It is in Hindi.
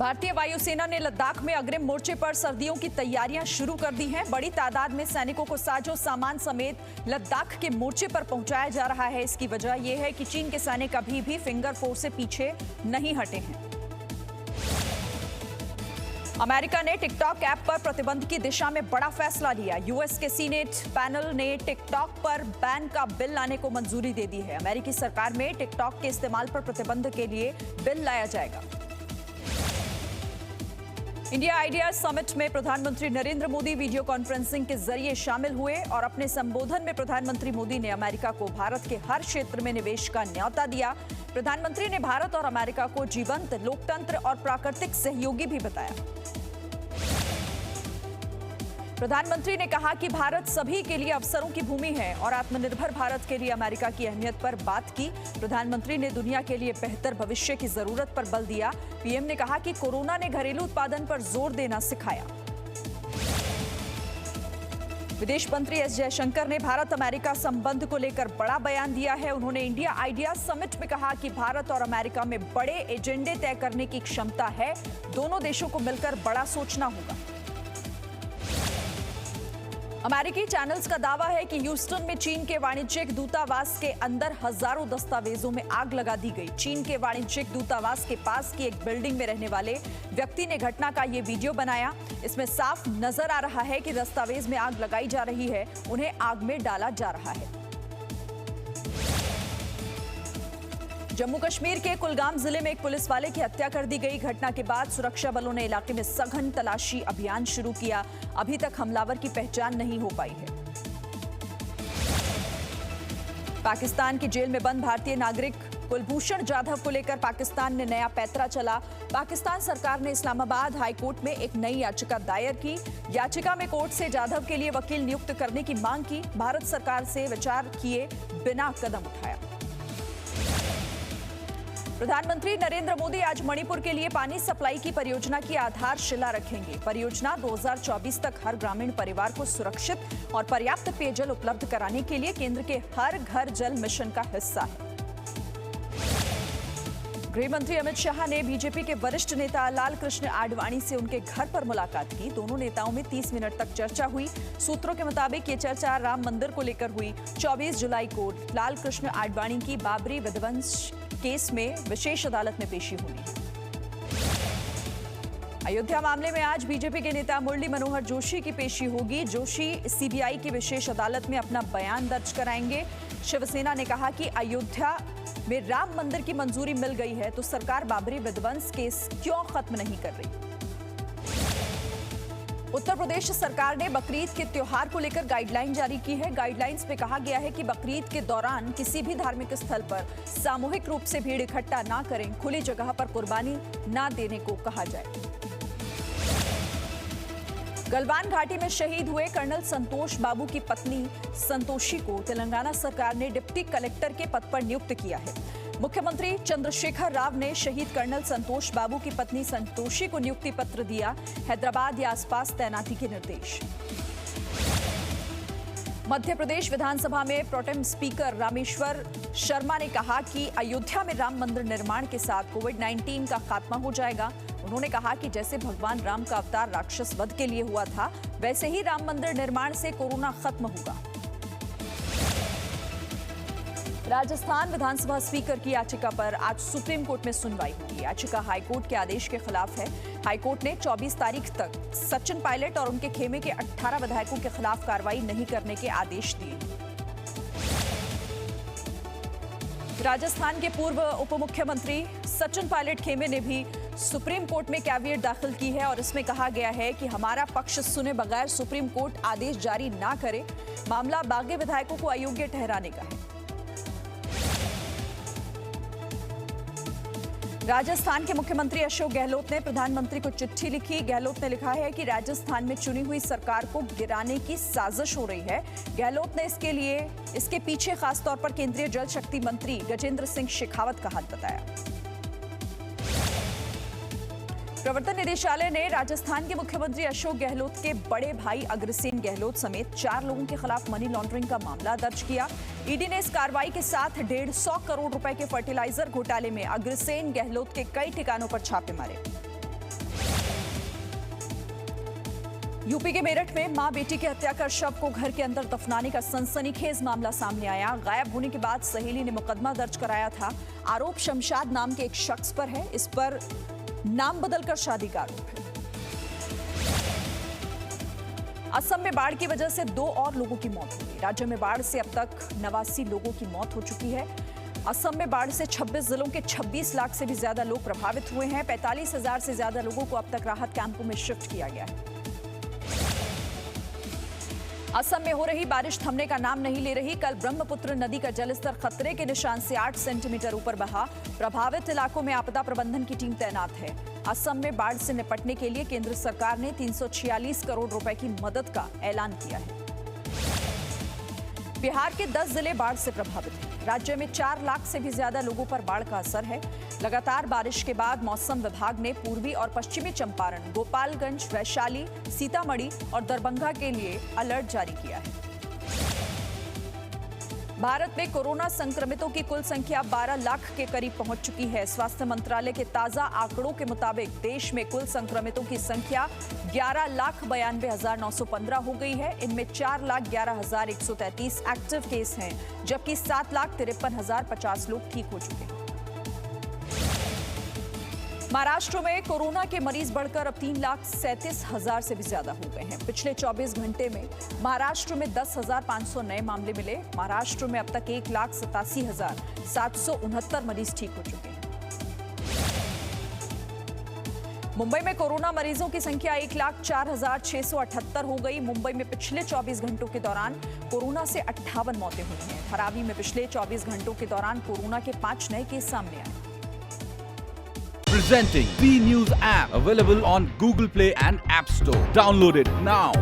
भारतीय वायुसेना ने लद्दाख में अग्रिम मोर्चे पर सर्दियों की तैयारियां शुरू कर दी हैं। बड़ी तादाद में सैनिकों को साजो सामान समेत लद्दाख के मोर्चे पर पहुंचाया जा रहा है। इसकी वजह यह है कि चीन के सैनिक अभी भी फिंगर 4 से पीछे नहीं हटे हैं। अमेरिका ने टिकटॉक ऐप पर प्रतिबंध की दिशा में बड़ा फैसला लिया। यूएस के सीनेट पैनल ने टिकटॉक पर बैन का बिल लाने को मंजूरी दे दी है। अमेरिकी सरकार में टिकटॉक के इस्तेमाल पर प्रतिबंध के लिए बिल लाया जाएगा। इंडिया आइडिया समिट में प्रधानमंत्री नरेंद्र मोदी वीडियो कॉन्फ्रेंसिंग के जरिए शामिल हुए और अपने संबोधन में प्रधानमंत्री मोदी ने अमेरिका को भारत के हर क्षेत्र में निवेश का न्योता दिया। प्रधानमंत्री ने भारत और अमेरिका को जीवंत लोकतंत्र और प्राकृतिक सहयोगी भी बताया। प्रधानमंत्री ने कहा कि भारत सभी के लिए अवसरों की भूमि है और आत्मनिर्भर भारत के लिए अमेरिका की अहमियत पर बात की। प्रधानमंत्री ने दुनिया के लिए बेहतर भविष्य की जरूरत पर बल दिया। पीएम ने कहा कि कोरोना ने घरेलू उत्पादन पर जोर देना सिखाया। विदेश मंत्री एस जयशंकर ने भारत अमेरिका संबंध को लेकर बड़ा बयान दिया है। उन्होंने इंडिया आइडिया समिट में कहा कि भारत और अमेरिका में बड़े एजेंडे तय करने की क्षमता है। दोनों देशों को मिलकर बड़ा सोचना होगा। अमेरिकी चैनल्स का दावा है कि ह्यूस्टन में चीन के वाणिज्यिक दूतावास के अंदर हजारों दस्तावेजों में आग लगा दी गई। चीन के वाणिज्यिक दूतावास के पास की एक बिल्डिंग में रहने वाले व्यक्ति ने घटना का ये वीडियो बनाया। इसमें साफ नजर आ रहा है कि दस्तावेज में आग लगाई जा रही है, उन्हें आग में डाला जा रहा है। जम्मू कश्मीर के कुलगाम जिले में एक पुलिस वाले की हत्या कर दी गई। घटना के बाद सुरक्षा बलों ने इलाके में सघन तलाशी अभियान शुरू किया। अभी तक हमलावर की पहचान नहीं हो पाई है। पाकिस्तान की जेल में बंद भारतीय नागरिक कुलभूषण जाधव को लेकर पाकिस्तान ने नया पैंतरा चला। पाकिस्तान सरकार ने इस्लामाबाद हाईकोर्ट में एक नई याचिका दायर की। याचिका में कोर्ट से जाधव के लिए वकील नियुक्त करने की मांग की। भारत सरकार से विचार किए बिना कदम उठाया। प्रधानमंत्री नरेंद्र मोदी आज मणिपुर के लिए पानी सप्लाई की परियोजना की आधारशिला रखेंगे। परियोजना 2024 तक हर ग्रामीण परिवार को सुरक्षित और पर्याप्त पेयजल उपलब्ध कराने के लिए केंद्र के हर घर जल मिशन का हिस्सा है। गृह मंत्री अमित शाह ने बीजेपी के वरिष्ठ नेता लाल कृष्ण आडवाणी से उनके घर पर मुलाकात की। दोनों नेताओं में 30 मिनट तक चर्चा हुई। सूत्रों के मुताबिक ये चर्चा राम मंदिर को लेकर हुई। 24 जुलाई को लाल कृष्ण आडवाणी की बाबरी विध्वंस केस में विशेष अदालत में पेशी होनी है। अयोध्या मामले में आज बीजेपी के नेता मुरली मनोहर जोशी की पेशी होगी। जोशी सीबीआई की विशेष अदालत में अपना बयान दर्ज कराएंगे। शिवसेना ने कहा कि अयोध्या में राम मंदिर की मंजूरी मिल गई है तो सरकार बाबरी विध्वंस केस क्यों खत्म नहीं कर रही। उत्तर प्रदेश सरकार ने बकरीद के त्योहार को लेकर गाइडलाइन जारी की है। गाइडलाइंस में कहा गया है कि बकरीद के दौरान किसी भी धार्मिक स्थल पर सामूहिक रूप से भीड़ इकट्ठा ना करें, खुली जगह पर कुर्बानी ना देने को कहा जाए। गलवान घाटी में शहीद हुए कर्नल संतोष बाबू की पत्नी संतोषी को तेलंगाना सरकार ने डिप्टी कलेक्टर के पद पर नियुक्त किया है। मुख्यमंत्री चंद्रशेखर राव ने शहीद कर्नल संतोष बाबू की पत्नी संतोषी को नियुक्ति पत्र दिया। हैदराबाद या आसपास तैनाती के निर्देश। मध्य प्रदेश विधानसभा में प्रोटेम स्पीकर रामेश्वर शर्मा ने कहा कि अयोध्या में राम मंदिर निर्माण के साथ कोविड-19 का खात्मा हो जाएगा। उन्होंने कहा कि जैसे भगवान राम का अवतार राक्षस वध के लिए हुआ था, वैसे ही राम मंदिर निर्माण से कोरोना खत्म होगा। राजस्थान विधानसभा स्पीकर की याचिका पर आज सुप्रीम कोर्ट में सुनवाई होगी। याचिका हाईकोर्ट के आदेश के खिलाफ है। हाईकोर्ट ने 24 तारीख तक सचिन पायलट और उनके खेमे के 18 विधायकों के खिलाफ कार्रवाई नहीं करने के आदेश दिए। राजस्थान के पूर्व उप मुख्यमंत्री सचिन पायलट खेमे ने भी सुप्रीम कोर्ट में कैविएट दाखिल की है और इसमें कहा गया है कि हमारा पक्ष सुने बगैर सुप्रीम कोर्ट आदेश जारी ना करे। मामला बागी विधायकों को अयोग्य ठहराने का है। राजस्थान के मुख्यमंत्री अशोक गहलोत ने प्रधानमंत्री को चिट्ठी लिखी। गहलोत ने लिखा है कि राजस्थान में चुनी हुई सरकार को गिराने की साजिश हो रही है। गहलोत ने इसके पीछे खासतौर पर केंद्रीय जल शक्ति मंत्री गजेंद्र सिंह शेखावत का हाथ बताया। प्रवर्तन निदेशालय ने राजस्थान के मुख्यमंत्री अशोक गहलोत के बड़े भाई अग्रसेन गहलोत समेत 4 लोगों के खिलाफ मनी लॉन्ड्रिंग का मामला दर्ज किया। ईडी ने इस कार्रवाई के साथ 150 करोड़ रुपए के फर्टिलाइजर घोटाले में अग्रसेन गहलोत के कई ठिकानों पर छापे मारे। यूपी के मेरठ में मां बेटी की हत्या कर शव को घर के अंदर दफनाने का सनसनीखेज मामला सामने आया। गायब होने के बाद सहेली ने मुकदमा दर्ज कराया था। आरोप शमशाद नाम के एक शख्स पर है। इस पर नाम बदलकर शादी का आरोप है। असम में बाढ़ की वजह से 2 और लोगों की मौत हुई। राज्य में बाढ़ से अब तक 89 लोगों की मौत हो चुकी है। असम में बाढ़ से 26 जिलों के 26 लाख से भी ज्यादा लोग प्रभावित हुए हैं। 45,000 से ज्यादा लोगों को अब तक राहत कैंपों में शिफ्ट किया गया है। असम में हो रही बारिश थमने का नाम नहीं ले रही। कल ब्रह्मपुत्र नदी का जलस्तर खतरे के निशान से 8 सेंटीमीटर ऊपर बहा। प्रभावित इलाकों में आपदा प्रबंधन की टीम तैनात है। असम में बाढ़ से निपटने के लिए केंद्र सरकार ने 346 करोड़ रुपए की मदद का ऐलान किया है। बिहार के 10 जिले बाढ़ से प्रभावित हैं। राज्य में 4 लाख से भी ज्यादा लोगों पर बाढ़ का असर है। लगातार बारिश के बाद मौसम विभाग ने पूर्वी और पश्चिमी चंपारण, गोपालगंज, वैशाली, सीतामढ़ी और दरभंगा के लिए अलर्ट जारी किया है। भारत में कोरोना संक्रमितों की कुल संख्या 12 लाख के करीब पहुंच चुकी है। स्वास्थ्य मंत्रालय के ताजा आंकड़ों के मुताबिक देश में कुल संक्रमितों की संख्या 11,92,915 हो गई है। इनमें 4,11,133 एक्टिव केस हैं, जबकि 7,53,50 लोग ठीक हो चुके हैं। महाराष्ट्र में कोरोना के मरीज बढ़कर अब 3,37,000 से भी ज्यादा हो गए हैं। पिछले 24 घंटे में महाराष्ट्र में 10,500 नए मामले मिले। महाराष्ट्र में अब तक 1,87,769 मरीज ठीक हो चुके हैं। मुंबई में कोरोना मरीजों की संख्या 1,04,678 हो गई। मुंबई में पिछले 24 घंटों के दौरान कोरोना से 58 मौतें हुई हैं। धारावी में पिछले 24 घंटों के दौरान कोरोना के 5 नए केस सामने आए। Presenting V News app, available on Google Play and App Store. Download it now.